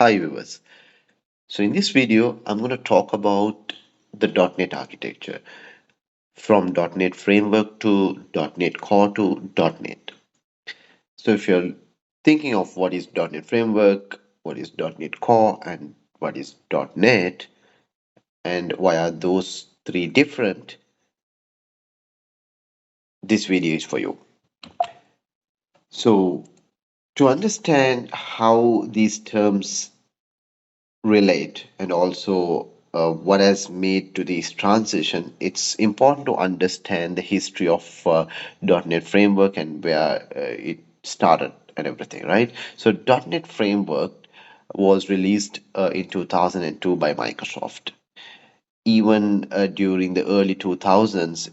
Hi viewers. So in this video, I'm going to talk about the .NET architecture from .NET Framework to .NET Core to .NET. So if you're thinking of what is .NET Framework, what is .NET Core, and what is .NET, and why are those three different, this video is for you. So to understand how these terms relate and also what has made to this transition, it's important to understand the history of .NET Framework and where it started and everything, right? So .NET Framework was released in 2002 by Microsoft. Even during the early 2000s,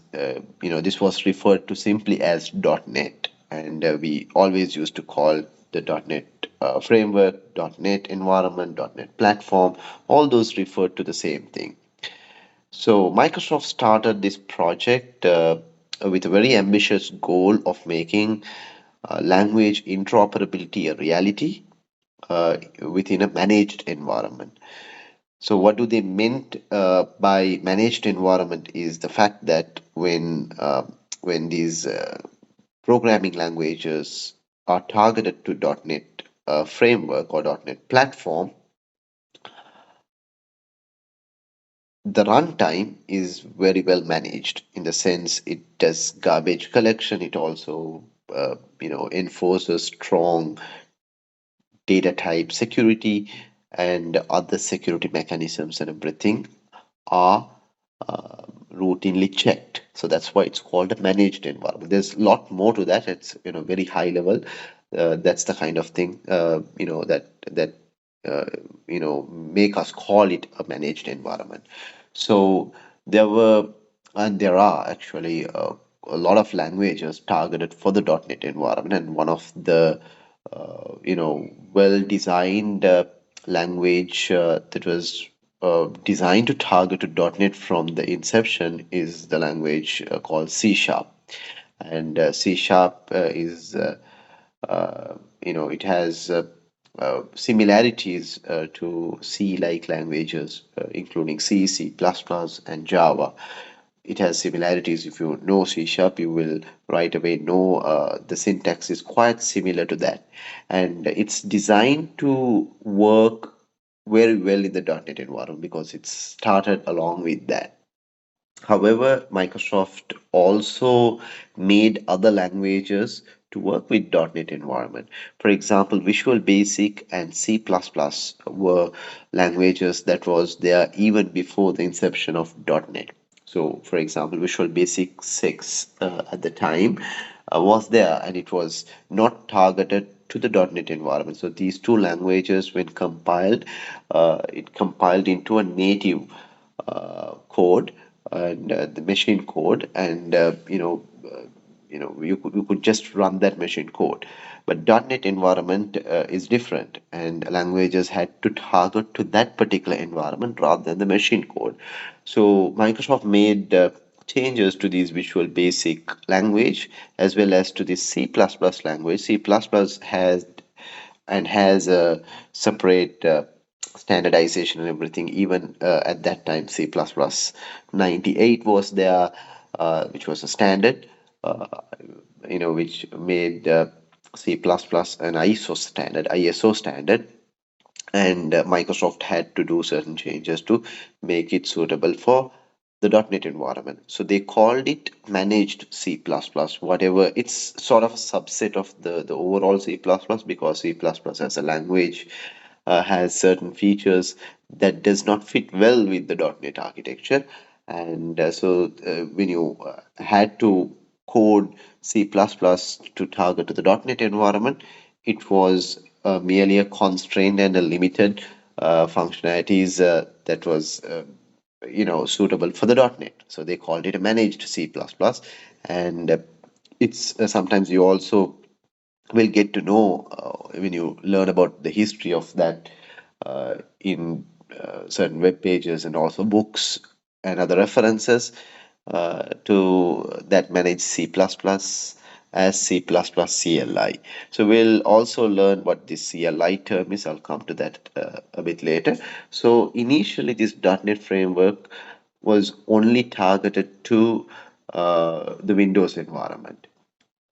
this was referred to simply as .NET, and we always used to call the .NET framework, .NET environment, .NET platform, all those referred to the same thing. So Microsoft started this project with a very ambitious goal of making language interoperability a reality within a managed environment. So what do they meant by managed environment is the fact that when these programming languages are targeted to .NET framework or .NET platform, the runtime is very well managed in the sense it does garbage collection. It also enforces strong data type security and other security mechanisms and everything are routinely checked. So that's why it's called a managed environment. There's a lot more to that. It's very high level. That's the kind of thing that make us call it a managed environment. So there were and there are actually a lot of languages targeted for the .NET environment, and one of the well designed language that was designed to target to .NET from the inception is the language called C Sharp. And C Sharp it has similarities to C-like languages, including C, C++, and Java. It has similarities. If you know C Sharp, you will right away know the syntax is quite similar to that. And it's designed to work very well in the .NET environment because it started along with that. However, Microsoft also made other languages to work with .NET environment. For example, Visual Basic and C++ were languages that was there even before the inception of .NET. So, for example, Visual Basic 6 at the time was there, and it was not targeted to the .NET environment. So these two languages, when compiled, it compiled into a native code and the machine code, and you could just run that machine code. But .NET environment is different, and languages had to target to that particular environment rather than the machine code. So Microsoft made changes to these Visual Basic language as well as to the C++ language. C++ has a separate standardization and everything. Even at that time, C++ 98 was there, which was a standard, uh, which made C++ an ISO standard, and Microsoft had to do certain changes to make it suitable for the .NET environment. So they called it managed C++. Whatever, it's sort of a subset of the overall C++, because C++ as a language has certain features that does not fit well with the .NET architecture. And when you had to code C++ to target to the .NET environment, it was merely a constrained and a limited functionalities that was suitable for the .NET. So they called it a managed C++, and it's sometimes you also will get to know when you learn about the history of that in certain web pages and also books and other references to that managed C++. as C++ CLI. So we'll also learn what this CLI term is. I'll come to that a bit later. So initially, this .NET framework was only targeted to the Windows environment.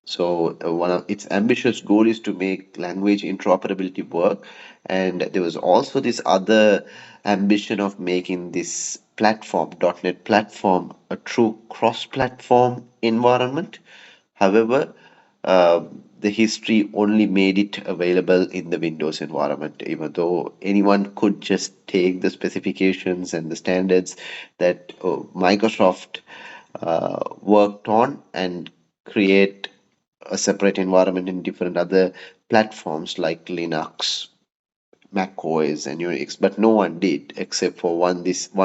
So one of its ambitious goal is to make language interoperability work, and there was also this other ambition of making this platform, .NET platform, a true cross-platform environment. However, uh, the history only made it available in the Windows environment, even though anyone could just take the specifications and the standards that Microsoft worked on and create a separate environment in different other platforms like Linux, Mac OS, and Unix, but no one did except for one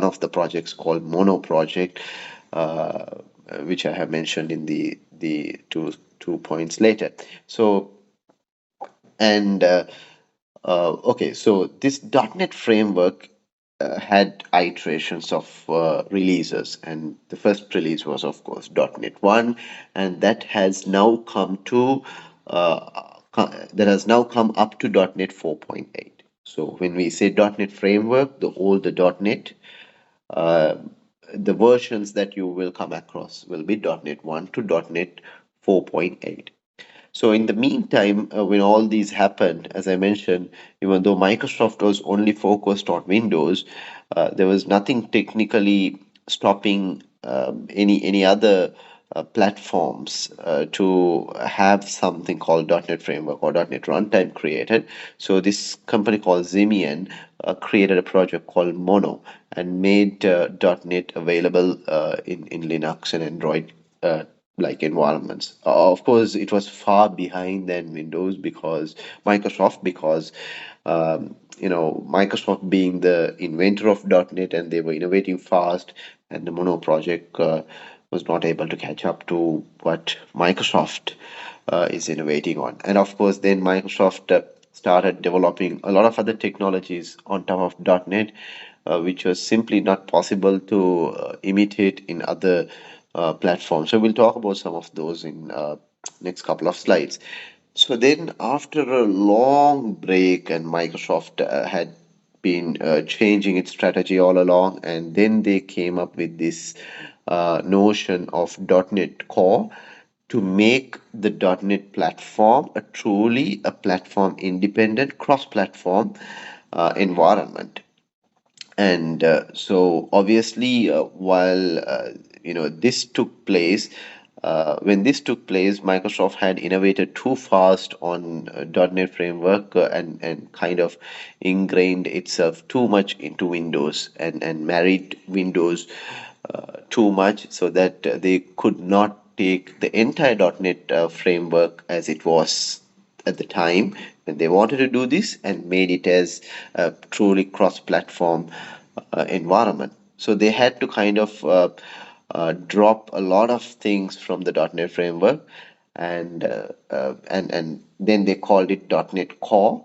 of the projects called Mono project, uh, which I have mentioned in the two points later. So and okay, so this .NET framework had iterations of releases, and the first release was, of course, .NET 1, and that has now come to that has now come up to .NET 4.8. So when we say .NET framework, the older .NET, uh, the versions that you will come across will be .NET 1 to .NET 4.8. So in the meantime, when all these happened, as I mentioned, even though Microsoft was only focused on Windows, there was nothing technically stopping any other platforms to have something called .NET Framework or .NET Runtime created. So this company called Ximian created a project called Mono and made .NET available in Linux and Android like environments. Of course, it was far behind than Windows because Microsoft being the inventor of .NET and they were innovating fast, and the Mono project was not able to catch up to what Microsoft is innovating on. And of course, then Microsoft started developing a lot of other technologies on top of .NET, which was simply not possible to imitate in other platforms. So we'll talk about some of those in next couple of slides. So then, after a long break, and Microsoft had been changing its strategy all along, and then they came up with this notion of .NET Core to make the .NET platform a platform independent cross-platform environment. And so obviously, while this took place, when this took place, Microsoft had innovated too fast on .NET framework and kind of ingrained itself too much into Windows and married Windows too much so that they could not take the entire .NET framework as it was at the time when they wanted to do this and made it as a truly cross-platform environment. So they had to kind of drop a lot of things from the .NET framework, and then they called it .NET Core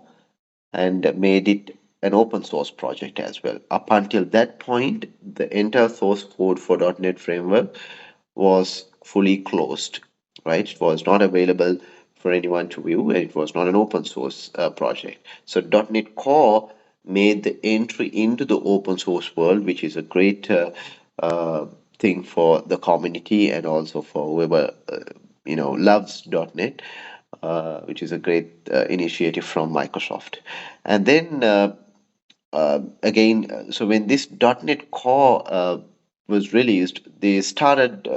and made it an open source project as well. Up until that point, the entire source code for .NET Framework was fully closed, right? It was not available for anyone to view, and it was not an open source project. So .NET Core made the entry into the open source world, which is a great uh, thing for the community and also for whoever loves .NET, which is a great initiative from Microsoft. And then again, so when this .NET Core was released, they started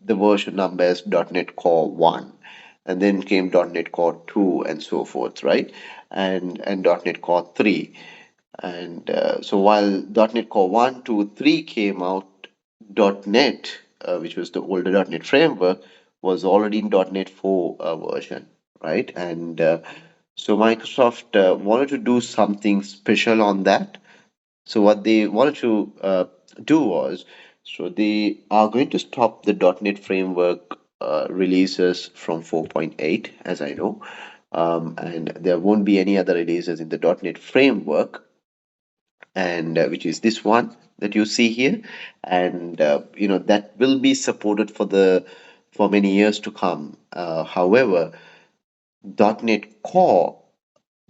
the version number as .NET Core 1, and then came .NET Core 2 and so forth, right? And .NET Core 3. And so while .NET Core 1, 2, 3 came out, .NET, which was the older .NET framework, was already in .NET 4 version, right? And so Microsoft wanted to do something special on that. So what they wanted to do was, so they are going to stop the .NET framework releases from 4.8, as I know, and there won't be any other releases in the .NET framework, and which is this one that you see here, and that will be supported for many years to come. However, .NET Core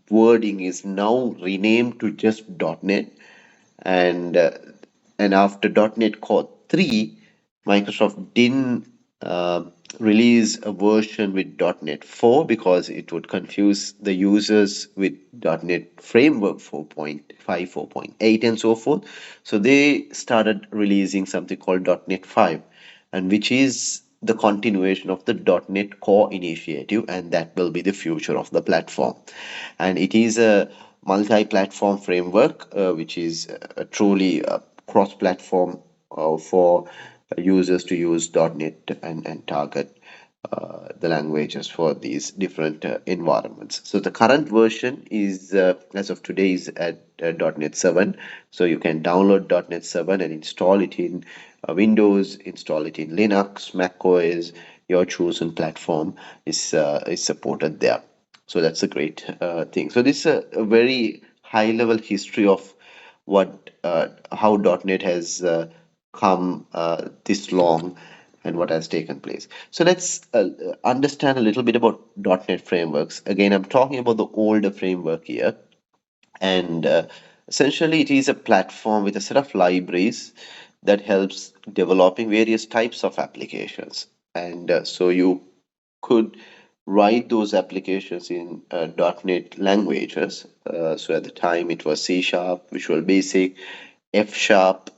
wording is now renamed to just .NET, and after .NET Core 3, Microsoft didn't uh, release a version with .NET 4 because it would confuse the users with .NET Framework 4.5, 4.8, and so forth. So they started releasing something called .NET 5, and which is the continuation of the .NET Core initiative, and that will be the future of the platform. And it is a multi-platform framework, which is truly cross-platform for users to use .NET and target the languages for these different environments. So the current version is, as of today, is at .NET 7. So you can download .NET 7 and install it in Windows, install it in Linux, Mac OS. Your chosen platform is supported there. So that's a great thing. So this is a very high level history of what how .NET has come this long and what has taken place. So let's understand a little bit about .NET frameworks. Again, I'm talking about the older framework here, and essentially it is a platform with a set of libraries that helps developing various types of applications. And so you could write those applications in .NET languages. So at the time it was C Sharp, Visual Basic, F Sharp,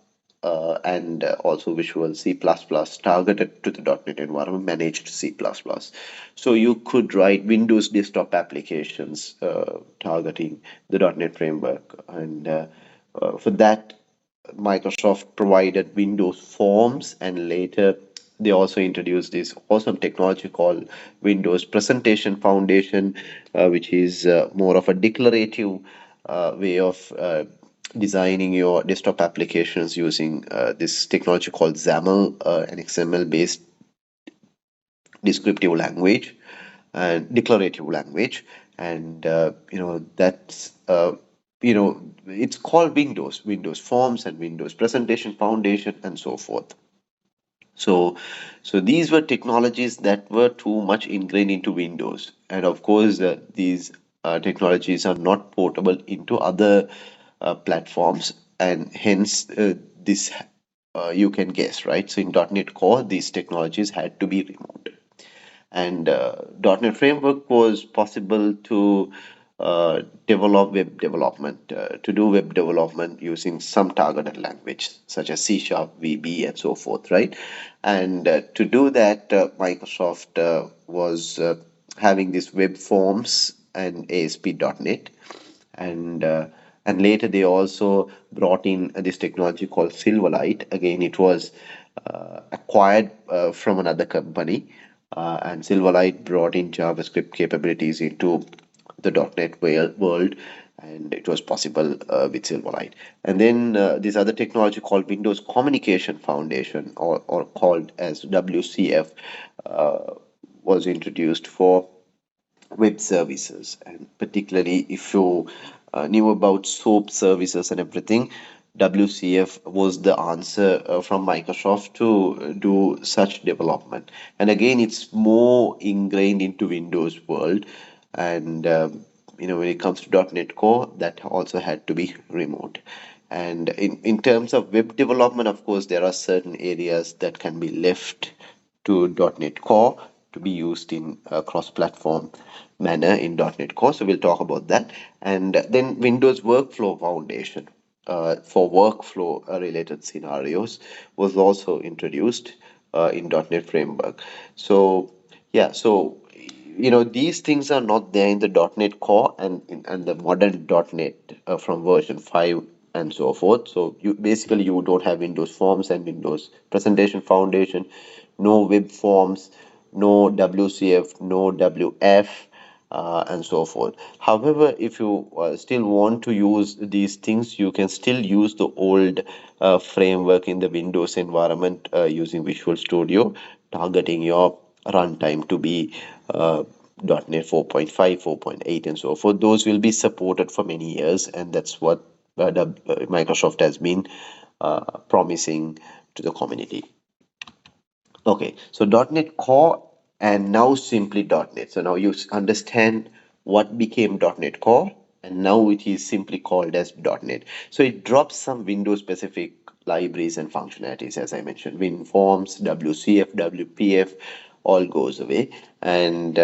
and also Visual C++ targeted to the .NET environment, managed C++. So you could write Windows desktop applications targeting the .NET framework, and for that Microsoft provided Windows Forms, and later they also introduced this awesome technology called Windows Presentation Foundation, which is more of a declarative way of designing your desktop applications using this technology called XAML, an XML based descriptive language and declarative language. And that's it's called Windows Forms and Windows Presentation Foundation and so forth. So, so these were technologies that were too much ingrained into Windows, and of course, these technologies are not portable into other platforms, and hence this you can guess, right? So in .NET Core, these technologies had to be removed, and .NET Framework was possible to develop web development, to do web development using some targeted language such as C Sharp, VB, and so forth, right? And to do that, Microsoft was having these web forms and ASP.NET, and later they also brought in this technology called Silverlight. Again, it was acquired from another company, and Silverlight brought in JavaScript capabilities into the .NET world, and it was possible with Silverlight. And then this other technology called Windows Communication Foundation, or called as WCF, was introduced for web services, and particularly if you knew about SOAP services and everything, WCF was the answer from Microsoft to do such development. And again, it's more ingrained into Windows world, and when it comes to .NET Core, that also had to be removed. And in terms of web development, of course, there are certain areas that can be left to .NET Core to be used in a cross-platform manner in .NET Core. So we'll talk about that. And then Windows Workflow Foundation for workflow related scenarios was also introduced in .NET Framework. So yeah, so these things are not there in the .NET Core and the modern .NET from version 5 and so forth. So you don't have Windows Forms and Windows Presentation Foundation, no web forms, no WCF, no WF, and so forth. However, if you still want to use these things, you can still use the old framework in the Windows environment using Visual Studio, targeting your runtime to be .NET 4.5, 4.8, and so forth. Those will be supported for many years, and that's what Microsoft has been promising to the community. Okay, so .NET Core and now simply .NET. So now you understand what became .NET Core and now it is simply called as .NET. So it drops some Windows specific libraries and functionalities as I mentioned. WinForms, WCF, WPF all goes away and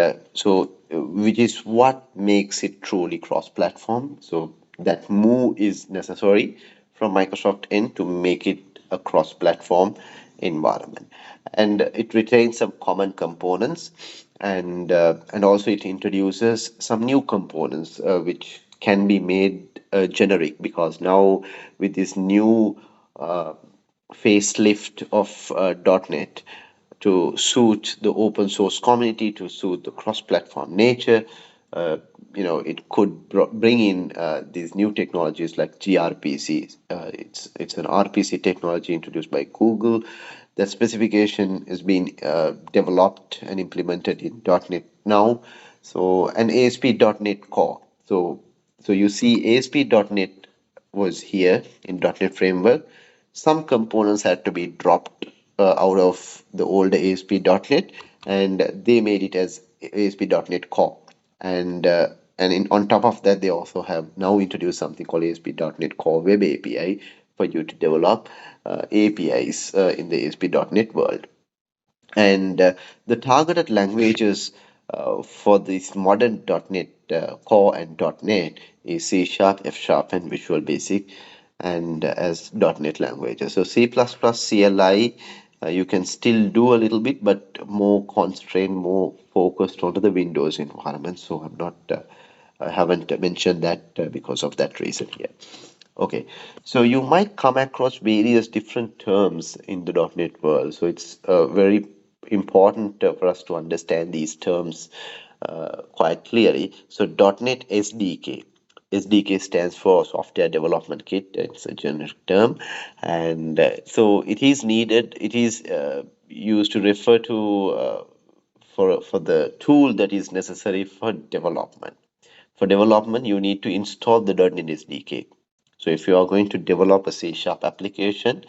which is what makes it truly cross-platform. So that move is necessary from Microsoft end to make it a cross-platform environment, and it retains some common components, and also it introduces some new components which can be made generic because now with this new uh, facelift of .NET to suit the open source community, to suit the cross-platform nature. Uh, it could bring in these new technologies like gRPC. It's an RPC technology introduced by Google. That specification is being developed and implemented in .NET now. So and ASP.NET Core. So you see ASP.NET was here in .NET Framework. Some components had to be dropped out of the old ASP.NET and they made it as ASP.NET Core. On top of that, they also have now introduced something called ASP.NET Core Web API for you to develop APIs in the ASP.NET world. And the targeted languages for this modern .NET Core and .NET is C Sharp, F Sharp, and Visual Basic, and as .NET languages. So C++, CLI, you can still do a little bit, but more constrained, more focused onto the Windows environment. So I haven't mentioned that because of that reason here. Okay, so you might come across various different terms in the .NET world. So it's very important for us to understand these terms quite clearly. So .NET SDK. SDK stands for Software Development Kit. It's a generic term, and so it is needed. It is used to refer to for the tool that is necessary for development. For development, you need to install the .NET SDK. So if you are going to develop a C Sharp application,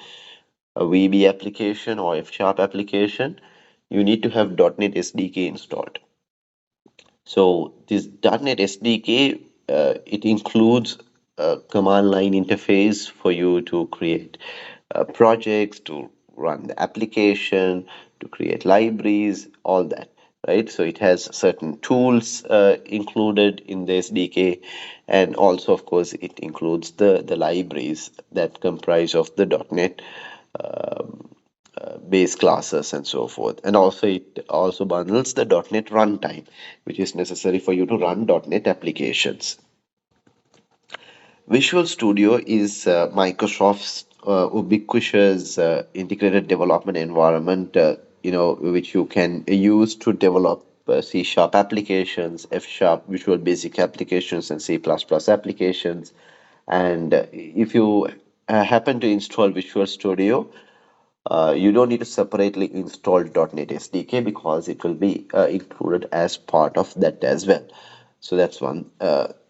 a VB application, or F Sharp application, you need to have .NET SDK installed. So this .NET SDK, it includes a command line interface for you to create projects, to run the application, to create libraries, all that, right? So it has certain tools included in the SDK, and also, of course, it includes the libraries that comprise of the .NET base classes and so forth. And also it also bundles the .NET Runtime, which is necessary for you to run .NET applications. Visual Studio is Microsoft's ubiquitous integrated development environment, which you can use to develop C Sharp applications, F Sharp, Visual Basic applications, and C++ applications. And if you happen to install Visual Studio, you don't need to separately install .NET SDK because it will be included as part of that as well. So that's one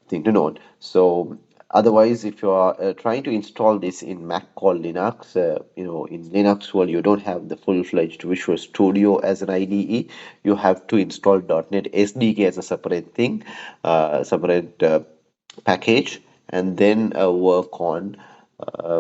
thing to note. So otherwise, if you are trying to install this in Mac or Linux, in Linux world, you don't have the full-fledged Visual Studio as an IDE. You have to install .NET SDK as a separate thing, separate package, and then work on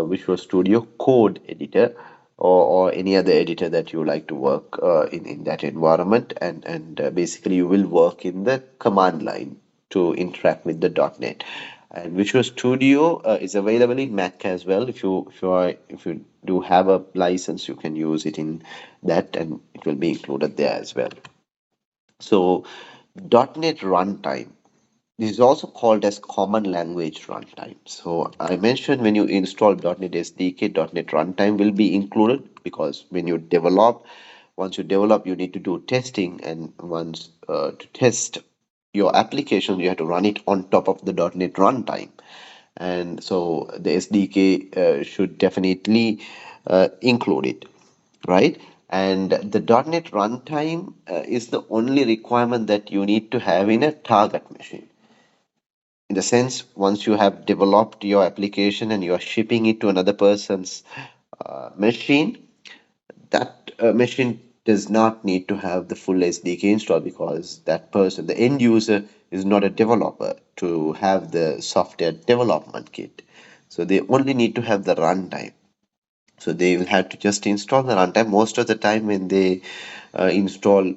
Visual Studio Code Editor or any other editor that you like to work in that environment, and basically you will work in the command line to interact with the .NET. And Visual Studio is available in Mac as well. If you do have a license, you can use it in that, and it will be included there as well. So .NET Runtime, this is also called as Common Language Runtime. So I mentioned when you install .NET SDK, .NET Runtime will be included because once you develop, you need to do testing, and once to test your application, you have to run it on top of the .NET Runtime. And so the SDK should definitely include it, right? And the .NET Runtime is the only requirement that you need to have in a target machine. In the sense, once you have developed your application and you are shipping it to another person's machine, that machine does not need to have the full SDK installed, because that person, the end user, is not a developer to have the software development kit. So they only need to have the runtime. So they will have to just install the runtime. Most of the time when they install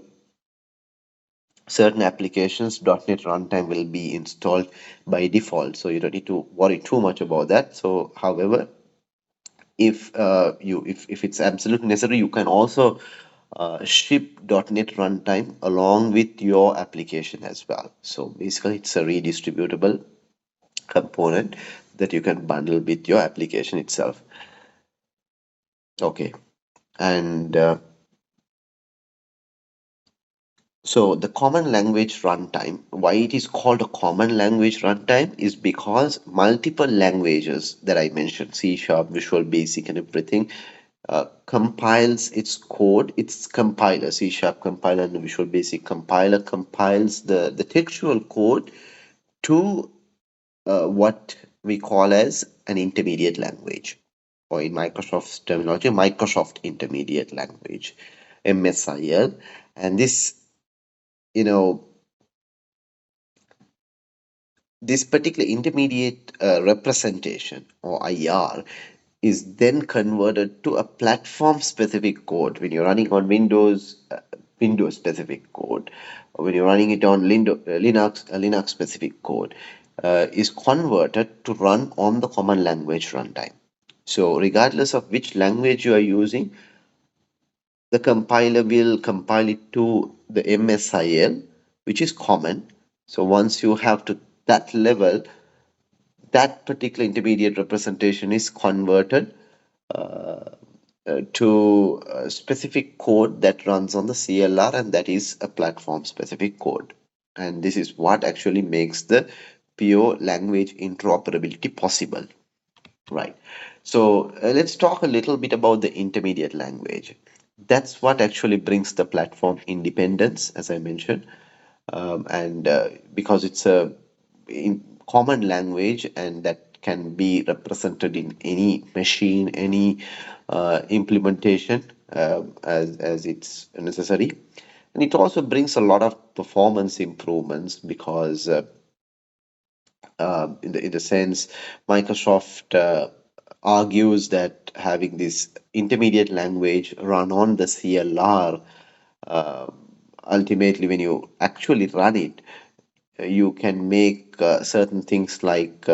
certain applications, .NET Runtime will be installed by default. So you don't need to worry too much about that. So however, if it's absolutely necessary, you can also ship .NET Runtime along with your application as well. So basically, it's a redistributable component that you can bundle with your application itself. Okay, and so the common language runtime, why it is called a common language runtime is because multiple languages that I mentioned, C Sharp, Visual Basic, and everything, compiles its code. Its compiler, C Sharp compiler and the Visual Basic compiler, compiles the textual code to what we call as an intermediate language, or in Microsoft's terminology, Microsoft Intermediate Language, MSIL. And this, you know, this particular intermediate representation, or IR, is then converted to a platform specific code. When you're running on Windows, Windows specific code, or when you're running it on Linux, Linux specific code, is converted to run on the common language runtime. So regardless of which language you are using, the compiler will compile it to the MSIL, which is common. So once you have to that level, that particular intermediate representation is converted to a specific code that runs on the CLR, and that is a platform specific code. And this is what actually makes the pure language interoperability possible. Right. So let's talk a little bit about the intermediate language. That's what actually brings the platform independence, as I mentioned, and because it's a common language and that can be represented in any machine, any implementation as it's necessary. And it also brings a lot of performance improvements because in the sense Microsoft argues that having this intermediate language run on the CLR, uh, ultimately when you actually run it, you can make certain things like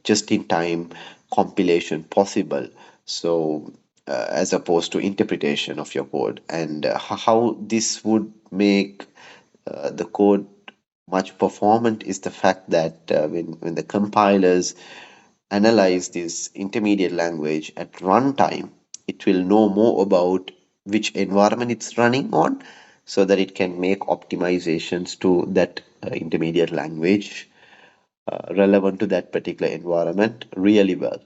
just-in-time compilation possible. So, as opposed to interpretation of your code, and how this would make the code much performant is the fact that when the compilers analyze this intermediate language at runtime, it will know more about which environment it's running on so that it can make optimizations to that intermediate language relevant to that particular environment really well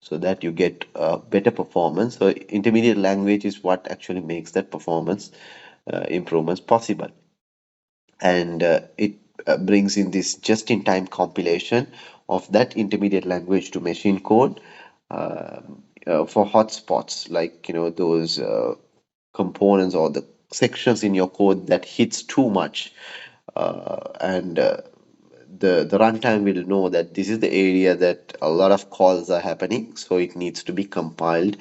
so that you get better performance. So intermediate language is what actually makes that performance improvements possible, and it brings in this just-in-time compilation of that intermediate language to machine code uh, for hotspots, like those components or the sections in your code that hits too much, and the runtime will know that this is the area that a lot of calls are happening, so it needs to be compiled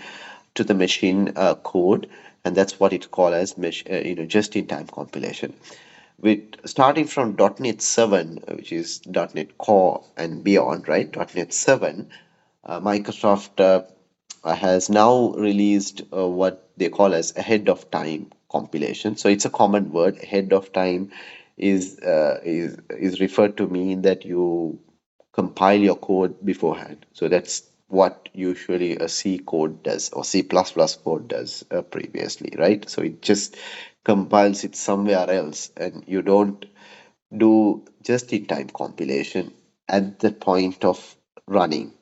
to the machine code, and that's what it called as just-in-time compilation. With starting from .NET 7, which is .NET Core and beyond, right? .NET 7, Microsoft has now released what they call as ahead of time compilation. So it's a common word. Ahead of time is referred to mean that you compile your code beforehand. So that's what usually a C code does, or C++ code does previously, right? So it just compiles it somewhere else, and you don't do just-in-time compilation at the point of running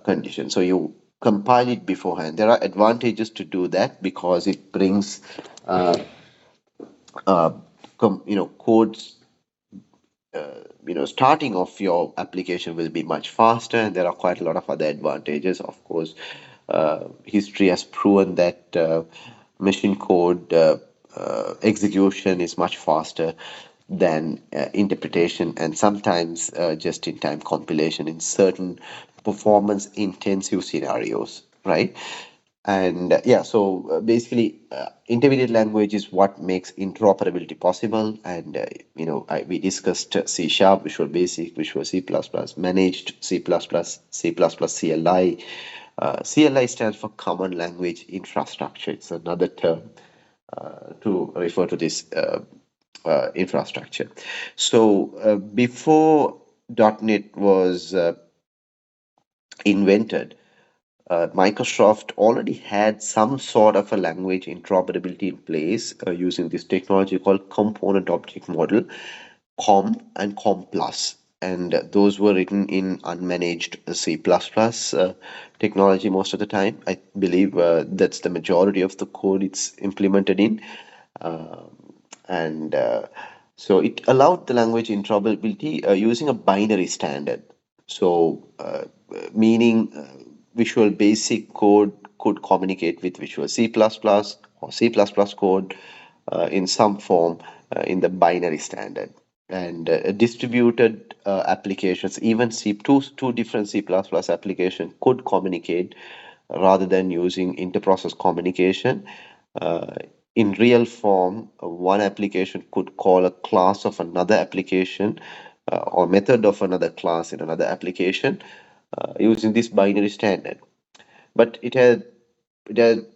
condition. So you compile it beforehand. There are advantages to do that because it brings uh, codes, starting off your application will be much faster, and there are quite a lot of other advantages. Of course, history has proven that machine code execution is much faster than interpretation, and sometimes just-in-time compilation in certain performance-intensive scenarios, right? And yeah, so basically, intermediate language is what makes interoperability possible. And we discussed C Sharp, Visual Basic, Visual C++, managed C++, C++ CLI. CLI stands for Common Language Infrastructure. It's another term to refer to this infrastructure. So before .NET was invented, Microsoft already had some sort of a language interoperability in place using this technology called Component Object Model, COM and COM+. And those were written in unmanaged C++ technology most of the time. I believe that's the majority of the code it's implemented in. And So it allowed the language interoperability using a binary standard. So, meaning Visual Basic code could communicate with Visual C++ or C++ code in some form in the binary standard. And distributed applications, even two different C++ applications could communicate rather than using interprocess communication. Uh, in real form, one application could call a class of another application or method of another class in another application using this binary standard. But it had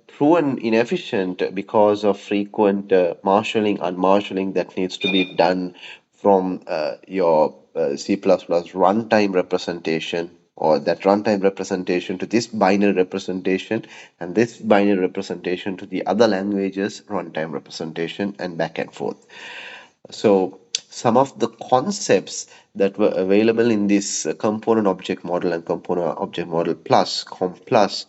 proven inefficient because of frequent marshalling, unmarshalling that needs to be done from your C++ runtime representation, or that runtime representation to this binary representation, and this binary representation to the other languages runtime representation, and back and forth. So some of the concepts that were available in this component object model and component object model plus, COM plus,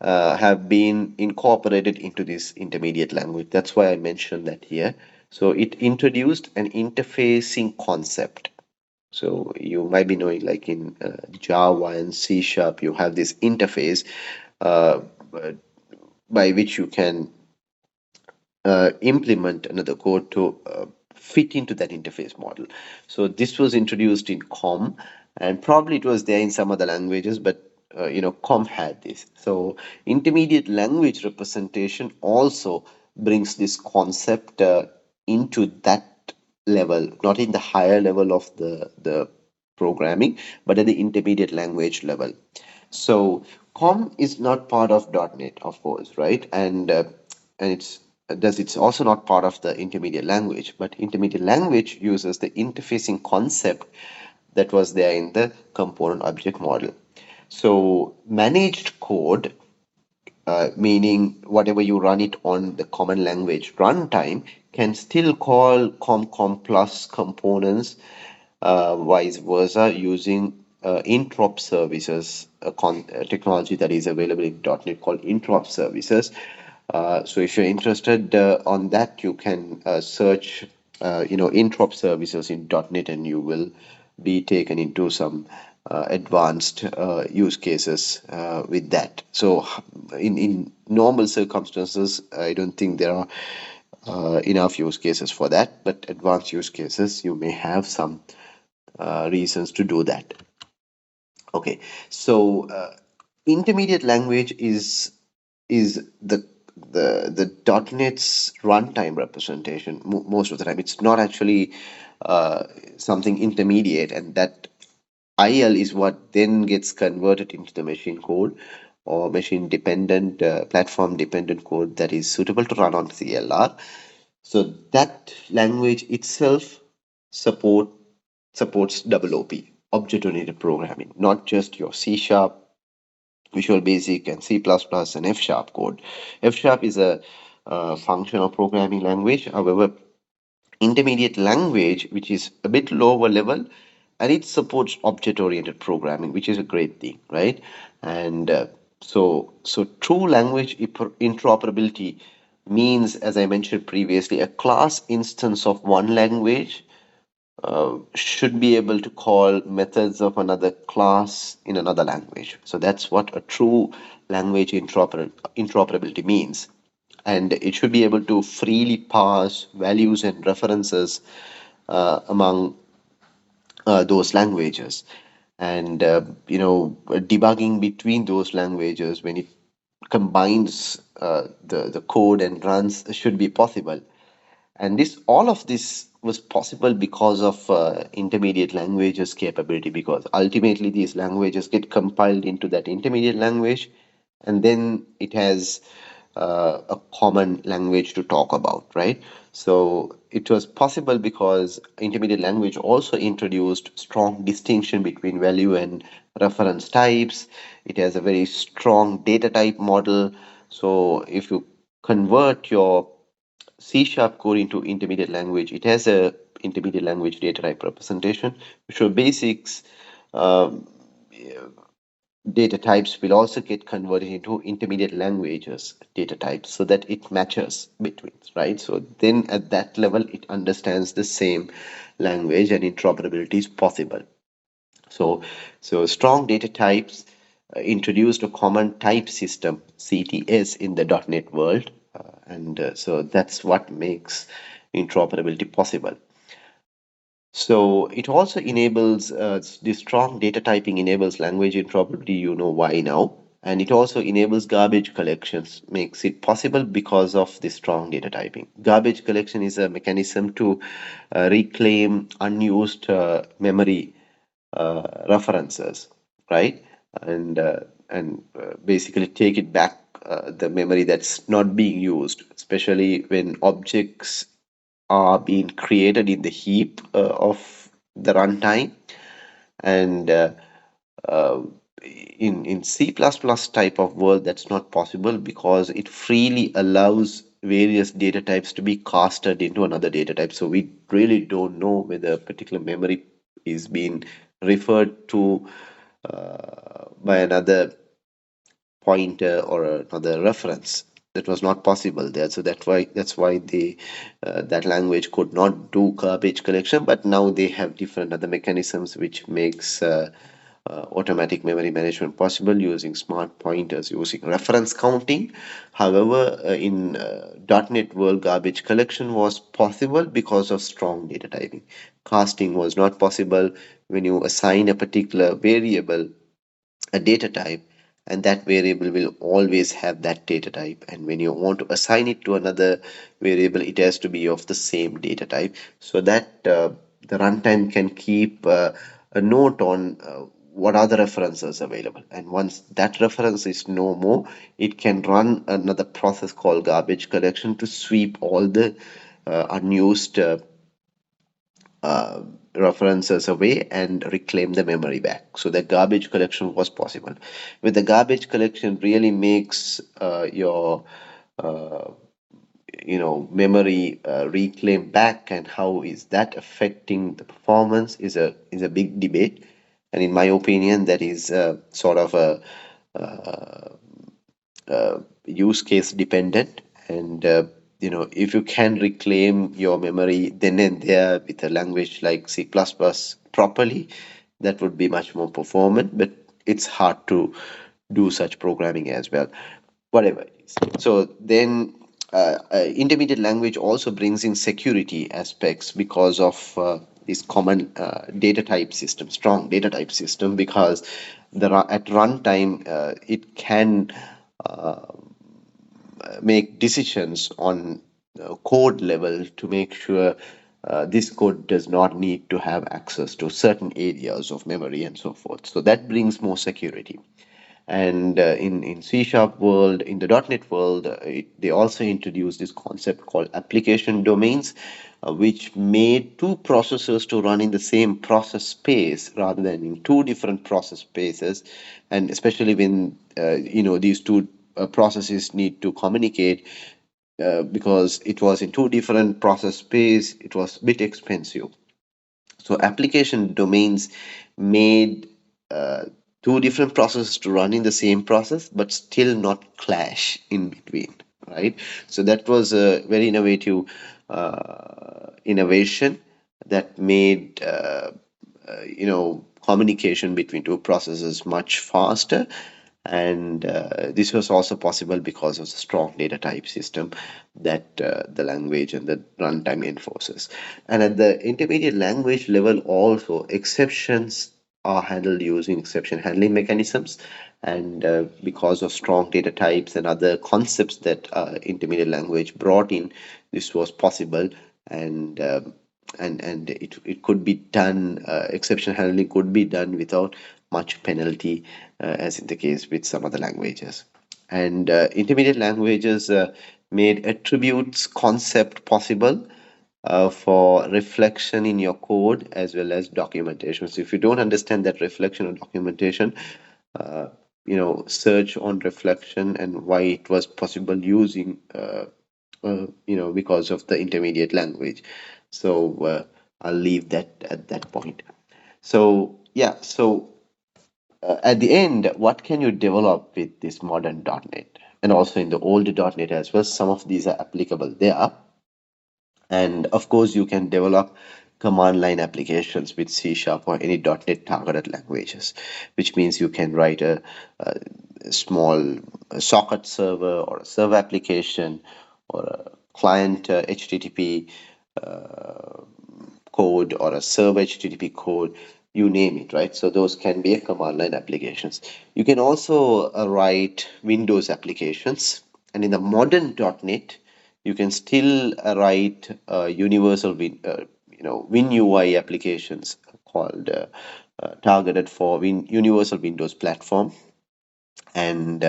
have been incorporated into this intermediate language. That's why I mentioned that here. So it introduced an interfacing concept. So you might be knowing, like in Java and C Sharp, you have this interface uh, by which you can implement another code to fit into that interface model. So this was introduced in COM, and probably it was there in some other languages, but COM had this. So intermediate language representation also brings this concept into that level, not in the higher level of the programming, but at the intermediate language level. So COM is not part of .NET, of course, right? And it's also not part of the intermediate language, but intermediate language uses the interfacing concept that was there in the component object model. So managed code, meaning whatever you run it on the common language runtime, can still call com plus components, vice versa, using interop services, a technology that is available in .NET called interop services. So if you're interested on that, you can search, interop services in .NET, and you will be taken into some advanced use cases with that. So in normal circumstances, I don't think there are enough use cases for that, but advanced use cases, you may have some reasons to do that. Okay, so intermediate language is the .NET's runtime representation most of the time. It's not actually something intermediate, and that IL is what then gets converted into the machine code or machine dependent, platform dependent code that is suitable to run on CLR. So that language itself support supports OOP, object oriented programming, not just your C Sharp, Visual Basic, and C++ and F Sharp code. F Sharp is a functional programming language. However, intermediate language, which is a bit lower level, and it supports object-oriented programming, which is a great thing, right? And so true language interoperability means, as I mentioned previously, a class instance of one language should be able to call methods of another class in another language. So that's what a true language interoperability means. and it should be able to freely parse values and references among those languages. And debugging between those languages when it combines the code and runs should be possible. And all of this was possible because of intermediate languages capability, because ultimately these languages get compiled into that intermediate language, and then it has a common language to talk about, right? So it was possible because intermediate language also introduced strong distinction between value and reference types. It has a very strong data type model. So if you convert your C sharp code into intermediate language, it has a intermediate language data type representation. So basics um, data types will also get converted into intermediate languages data types so that it matches between, right? So then at that level, it understands the same language and interoperability is possible. So, so strong data types introduced a common type system, CTS, in the .NET world, and so that's what makes interoperability possible. So it also enables the strong data typing enables language interoperability. You know why now, and it also enables garbage collections, makes it possible because of the strong data typing. Garbage collection is a mechanism to reclaim unused memory references, right? And basically take it back the memory that's not being used, especially when objects are being created in the heap of the runtime. And uh, in C++ type of world, that's not possible because it freely allows various data types to be casted into another data type. So we really don't know whether a particular memory is being referred to by another pointer or another reference. That was not possible there, so that's why they that language could not do garbage collection. But now they have different other mechanisms which makes automatic memory management possible using smart pointers, using reference counting. However, in .NET world, garbage collection was possible because of strong data typing. Casting was not possible. When you assign a particular variable a data type, and that variable will always have that data type, and when you want to assign it to another variable, it has to be of the same data type, so that the runtime can keep a note on what are the references available, and once that reference is no more, it can run another process called garbage collection to sweep all the unused uh, references away and reclaim the memory back. So the garbage collection was possible. With the garbage collection, really makes your uh, memory reclaim back, and how is that affecting the performance is a big debate. And in my opinion, that is sort of a use case dependent, and if you can reclaim your memory then and there with a language like C++ properly, that would be much more performant, but it's hard to do such programming as well, whatever it is. So then intermediate language also brings in security aspects because of this common data type system, strong data type system, because at runtime it can uh, make decisions on code level to make sure this code does not need to have access to certain areas of memory and so forth. So that brings more security. And in C sharp world, in the .NET world, they also introduced this concept called application domains, which made two processors to run in the same process space rather than in two different process spaces. And especially when these two processes need to communicate, because it was in two different process space, it was a bit expensive. So application domains made uh, two different processes to run in the same process, but still not clash in between, right? So that was a very innovative innovation that made communication between two processes much faster, And this was also possible because of the strong data type system that the language and the runtime enforces. And at the intermediate language level, also exceptions are handled using exception handling mechanisms. And because of strong data types and other concepts that intermediate language brought in, this was possible. And it could be done, exception handling could be done without much penalty, as in the case with some other languages. And intermediate languages made attributes concept possible for reflection in your code as well as documentation. So if you don't understand that reflection or documentation, uh, search on reflection and why it was possible using, because of the intermediate language. So I'll leave that at that point. So yeah, so at the end, what can you develop with this modern .NET? And also in the older .NET as well, some of these are applicable there. And of course, you can develop command line applications with C Sharp or any .NET targeted languages, which means you can write a small socket server or a server application or a client HTTP code or a server HTTP code, you name it, right? So those can be a command line applications. You can also write Windows applications, and in the modern .NET, you can still write universal WinUI applications called targeted for Universal Windows Platform, and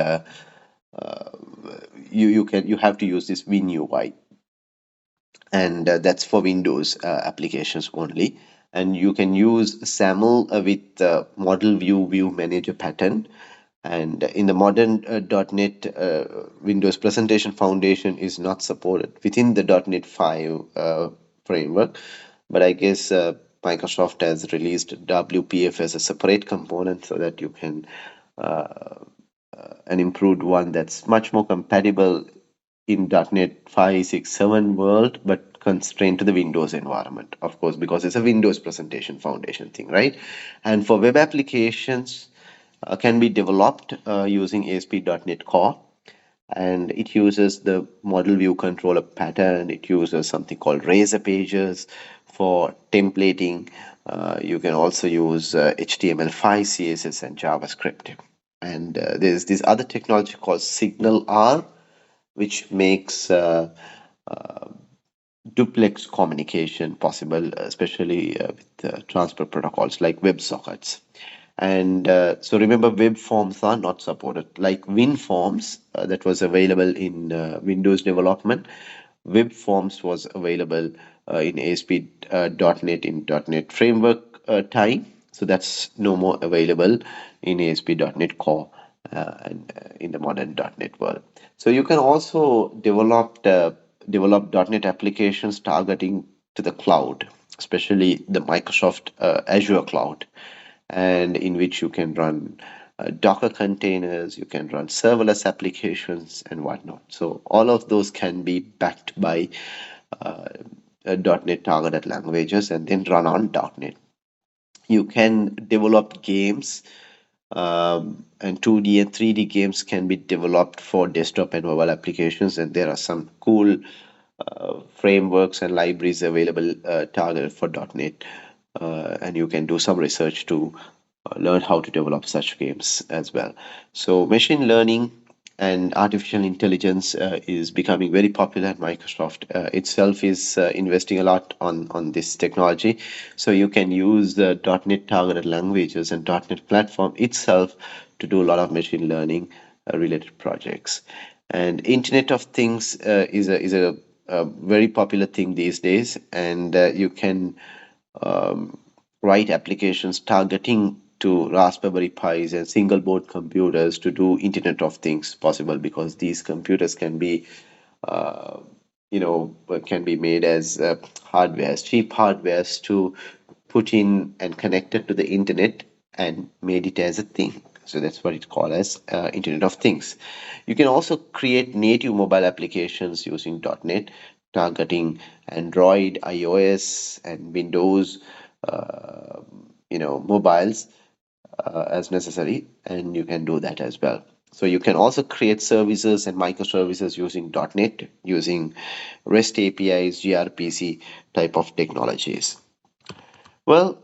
you have to use this WinUI, and that's for Windows applications only. And you can use SAML with model view manager pattern. And in the modern .NET, Windows Presentation Foundation is not supported within the .NET 5 framework, but I guess Microsoft has released WPF as a separate component so that you can an improved one that's much more compatible in .NET 5, 6, 7 world, but constrained to the Windows environment, of course, because it's a Windows Presentation Foundation thing, right? And for web applications, can be developed using ASP.NET Core, and it uses the model view controller pattern. It uses something called razor pages for templating. You can also use HTML5, CSS, and JavaScript. And there's this other technology called Signal R, which makes duplex communication possible, especially with transport protocols like WebSockets. And so remember, web forms are not supported. Like WinForms, that was available in Windows development, web forms was available in ASP.NET in .NET Framework time. So that's no more available in ASP.NET Core and in the modern .NET world. So you can also develop .NET applications targeting to the cloud, especially the Microsoft Azure cloud, and in which you can run Docker containers, you can run serverless applications and whatnot. So all of those can be backed by .NET targeted languages and then run on .NET. You can develop games, and 2D and 3D games can be developed for desktop and mobile applications, and there are some cool frameworks and libraries available targeted for .NET, and you can do some research to learn how to develop such games as well. So machine learning and artificial intelligence is becoming very popular, and Microsoft itself is investing a lot on this technology. So you can use the .NET targeted languages and .NET platform itself to do a lot of machine learning related projects. And Internet of Things is a very popular thing these days, and you can write applications targeting to Raspberry Pis and single board computers to do Internet of Things possible, because these computers can be can be made as hardwares, cheap hardwares to put in and connect it to the internet and made it as a thing. So that's what it's called as Internet of Things. You can also create native mobile applications using .NET, targeting Android, iOS, and Windows, mobiles, as necessary, and you can do that as well. So you can also create services and microservices using .NET, using REST APIs, gRPC type of technologies. Well,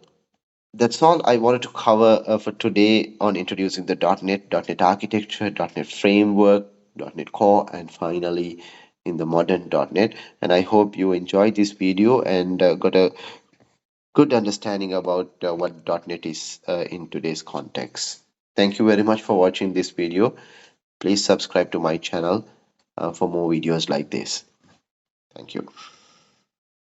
that's all I wanted to cover for today on introducing the .NET architecture, .NET framework, .NET Core, and finally in the modern .NET. And I hope you enjoyed this video and got a good understanding about what .NET is in today's context. Thank you very much for watching this video. Please subscribe to my channel for more videos like this. Thank you.